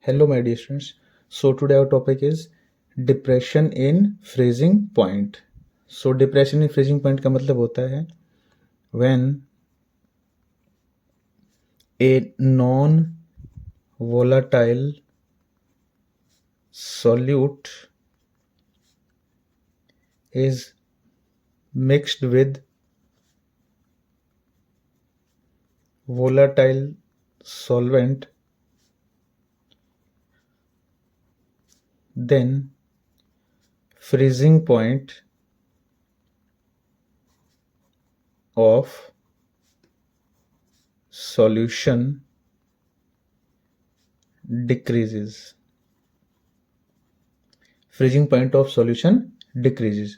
Hello, my dear students. So today our topic is depression in freezing point. So depression in freezing point का मतलब होता है when a non-volatile solute is mixed with volatile solvent, then freezing point of solution decreases. Freezing point of solution decreases.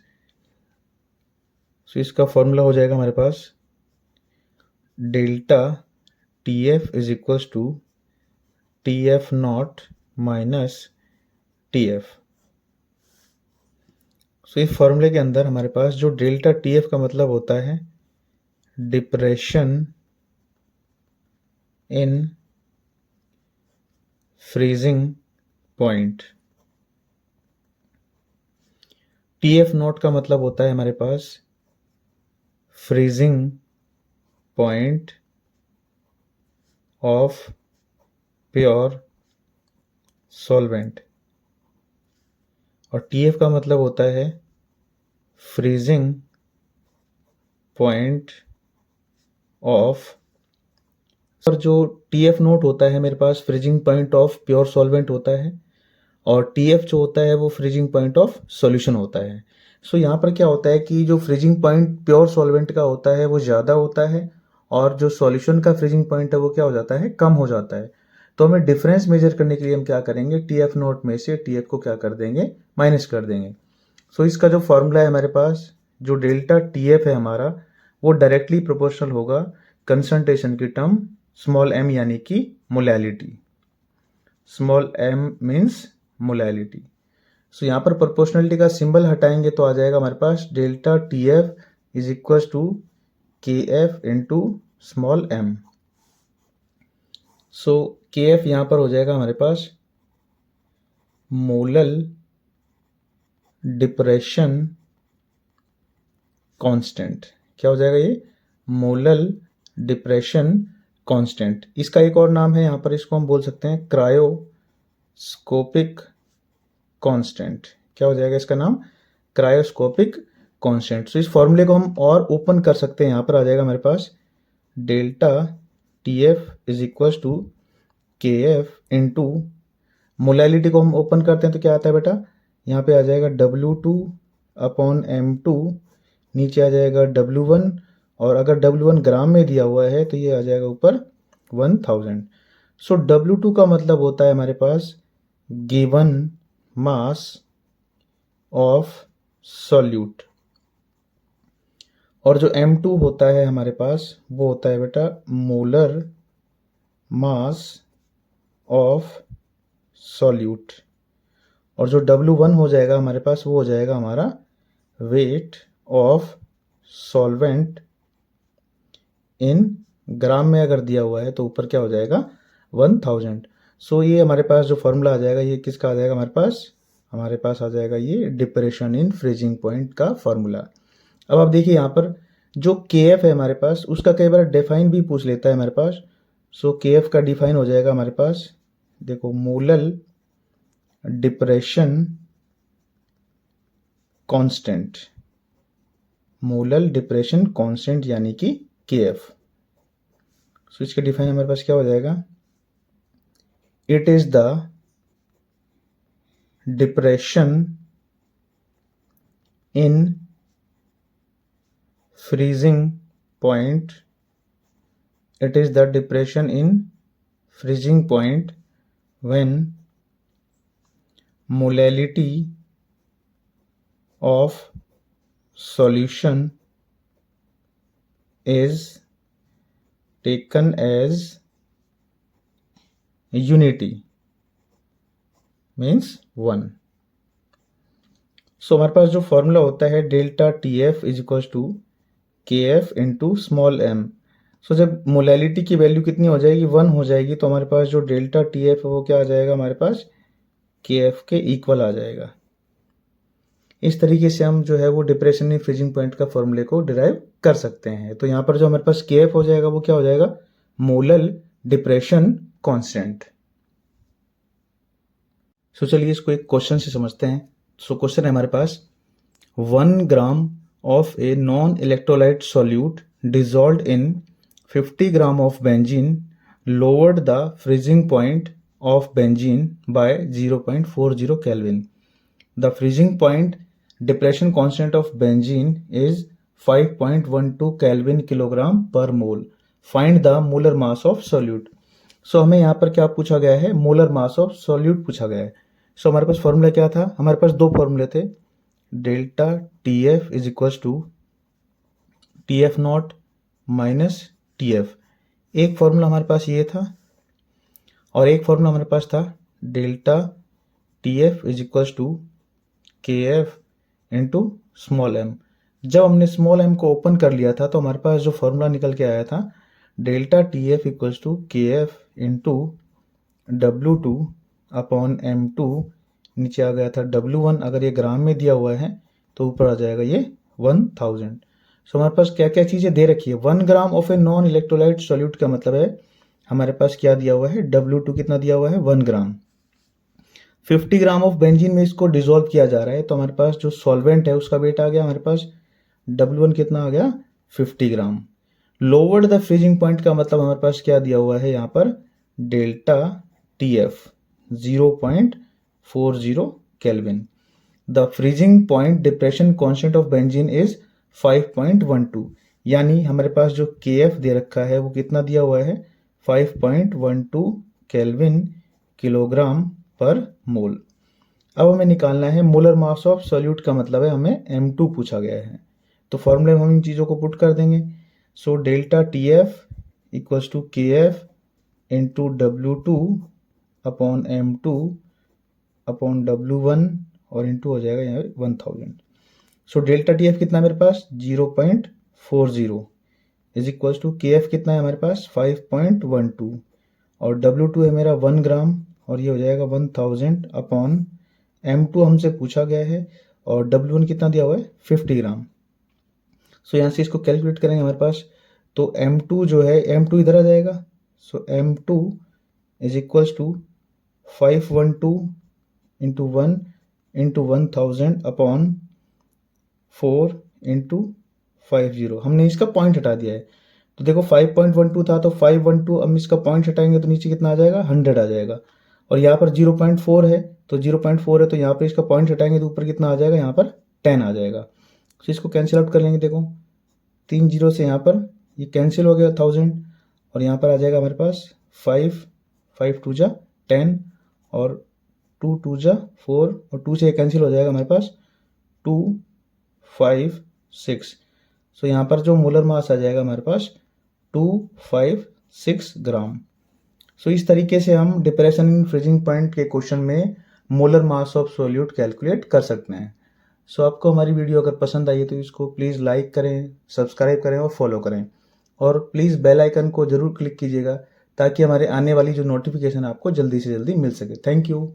So इसका formula हो जाएगा हमारे पास delta T F is equals to T F not minus T F. So इस फॉर्मूले के अंदर हमारे पास जो डेल्टा टी एफ का मतलब होता है depression in freezing point. T F naught का मतलब होता है हमारे पास freezing point of pure solvent और टी एफ का मतलब होता है फ्रीजिंग पॉइंट ऑफ. और जो टी एफ नोट होता है मेरे पास freezing point of pure solvent होता है और टी एफ जो होता है वो फ्रीजिंग पॉइंट ऑफ सॉल्यूशन होता है. सो यहाँ पर क्या होता है कि जो फ्रीजिंग पॉइंट प्योर सॉल्वेंट का होता है वो ज़्यादा होता है और जो सॉल्यूशन का फ्रीजिंग पॉइंट है वो क्या हो जाता है, कम हो जाता है. तो हमें डिफरेंस मेजर करने के लिए हम क्या करेंगे, टी एफ नोट में से टी एफ को क्या कर देंगे, माइनस कर देंगे. सो इसका जो फॉर्मूला है हमारे पास, जो डेल्टा टी एफ है हमारा वो डायरेक्टली प्रोपोर्शनल होगा कंसंट्रेशन की टर्म स्मॉल m यानी कि molality. Small m means molality. So यहाँ पर प्रोपोर्शनलिटी का सिंबल हटाएंगे तो आ जाएगा हमारे पास delta T F is equal to K F into small m. So K F यहाँ पर हो जाएगा हमारे पास मोलल डिप्रेशन कांस्टेंट. क्या हो जाएगा ये, मोलल डिप्रेशन कांस्टेंट. इसका एक और नाम है यहाँ पर, इसको हम बोल सकते हैं क्रायोस्कोपिक कांस्टेंट. क्या हो जाएगा इसका नाम, क्रायोस्कोपिक कांस्टेंट. तो इस फॉर्मूले को हम और ओपन कर सकते हैं. यहाँ पर आ जाएगा हमारे पास delta T F is equal to K F into molality को हम ओपन करते हैं तो क्या आता है बेटा, यहाँ पे आ जाएगा W2 अपॉन M2, नीचे आ जाएगा W1 और अगर W1 ग्राम में दिया हुआ है तो ये आ जाएगा ऊपर 1000. सो W2 का मतलब होता है हमारे पास गिवन मास ऑफ सॉल्यूट और जो M2 होता है हमारे पास वो होता है बेटा मोलर मास ऑफ सॉल्यूट और जो W1 हो जाएगा हमारे पास वो हो जाएगा हमारा वेट ऑफ सॉल्वेंट इन ग्राम में अगर दिया हुआ है तो ऊपर क्या हो जाएगा 1000. सो ये हमारे पास जो फॉर्मूला आ जाएगा ये किसका आ जाएगा हमारे पास आ जाएगा ये डिप्रेशन इन फ्रीजिंग पॉइंट का फॉर्मूला. अब आप देखिए यहाँ पर जो के एफ है हमारे पास उसका कई बार डिफाइन भी पूछ लेता है हमारे पास. सो के एफ का डिफाइन हो जाएगा हमारे पास, देखो molal depression constant, molal depression constant यानी कि के एफ. सो इसका डिफाइन हमारे पास क्या हो जाएगा, it is the depression in freezing point, it is the depression in freezing point when molality of solution is taken as unity means 1. So हमारे पास जो फॉर्मूला होता है delta T F is equal to K F into small m. So जब molality की value कितनी हो जाएगी, 1 हो जाएगी, तो हमारे पास जो डेल्टा टी एफ है वो क्या आ जाएगा हमारे पास, के एफ के इक्वल आ जाएगा। इस तरीके से हम जो है वो डिप्रेशन इन फ्रीजिंग पॉइंट का फॉर्मूले को डिराइव कर सकते हैं। तो यहाँ पर जो हमारे पास के एफ हो जाएगा वो क्या हो जाएगा, मोलल डिप्रेशन कांस्टेंट। सो चलिए इसको एक क्वेश्चन से समझते हैं। सो क्वेश्चन है हमारे पास, 1 gram of a non electrolyte solute dissolved in 50 gram of benzene lowered the freezing point of benzene by 0.40 Kelvin. The freezing point depression constant of benzene is 5.12 Kelvin kilogram per mole. Find the molar mass of solute. So हमें यहाँ पर क्या पूछा गया है, molar mass of solute पूछा गया है। सो हमारे पास फॉर्मूला क्या था, हमारे पास दो फॉर्मूले थे, delta T F is equal to T F not minus T F. एक फॉर्मूला हमारे पास ये था और एक फॉर्मूला हमारे पास था delta T F is equal to K F into small M. जब हमने स्मॉल एम को ओपन कर लिया था तो हमारे पास जो फॉर्मूला निकल के आया था, delta T F equal to K F into W two upon M two, नीचे आ गया था W1। अगर ये ग्राम में दिया हुआ है तो ऊपर आ जाएगा ये 1000। सो हमारे पास क्या क्या चीज़ें दे रखी है, 1 gram of a non electrolyte solute का मतलब है हमारे पास क्या दिया हुआ है, W2 कितना दिया हुआ है, 1 ग्राम। 50 ग्राम ऑफ बेंजीन में इसको डिसॉल्व किया जा रहा है, तो हमारे पास जो सॉल्वेंट है उसका वेट आ गया हमारे पास W1 कितना आ गया, 50 ग्राम। लोवर्ड द फ्रीजिंग पॉइंट का मतलब हमारे पास क्या दिया हुआ है यहाँ पर, delta T F 0.40 kelvin. The freezing point depression constant of benzene is 5.12, यानी हमारे पास जो के एफ दे रखा है वो कितना दिया हुआ है, 5.12 केल्विन किलोग्राम पर मोल। अब हमें निकालना है मोलर मास ऑफ सॉल्यूट का मतलब है हमें M2 पूछा गया है, तो फॉर्मूले में हम इन चीज़ों को पुट कर देंगे। So delta T F equals to K F into W2 upon M2 upon W1 और इंटू हो जाएगा यहाँ 1000। सो डेल्टा टी एफ कितना है मेरे पास, 0.40 is equals to K F कितना है हमारे पास, 5.12 और W2 है मेरा 1 ग्राम और ये हो जाएगा 1000 अपॉन M2 हमसे पूछा गया है और W1 कितना दिया हुआ है, 50 ग्राम। सो यहाँ से इसको कैलकुलेट करेंगे हमारे पास, तो M2 जो है, M2 इधर आ जाएगा। So M2 is equals to 512 into 1 into 1000 upon 4 into 50। हमने इसका पॉइंट हटा दिया है, तो देखो 5.12 था तो 512, अब इसका पॉइंट हटाएंगे तो नीचे कितना आ जाएगा, 100 आ जाएगा। और यहाँ पर 0.4 है तो 0.4 है तो यहाँ पर इसका पॉइंट हटाएंगे तो ऊपर कितना आ जाएगा, यहाँ पर 10 आ जाएगा। तो इसको कैंसिल आउट कर लेंगे, देखो 3 जीरो से यहाँ पर ये कैंसिल हो गया 1000 और यहाँ पर आ जाएगा हमारे पास 5 2 जा 10 और 2 2 जा 4 और 2 से कैंसिल हो जाएगा हमारे पास 2 5 6। सो यहाँ पर जो मोलर मास आ जाएगा हमारे पास 256 ग्राम। सो इस तरीके से हम डिप्रेशन इन फ्रीजिंग पॉइंट के क्वेश्चन में molar mass of solute calculate कर सकते हैं। सो आपको हमारी वीडियो अगर पसंद आई है तो इसको प्लीज़ लाइक करें, सब्सक्राइब करें और फॉलो करें और प्लीज़ बेल आइकन को ज़रूर क्लिक कीजिएगा ताकि हमारे आने वाली जो नोटिफिकेशन आपको जल्दी से जल्दी मिल सके। Thank you.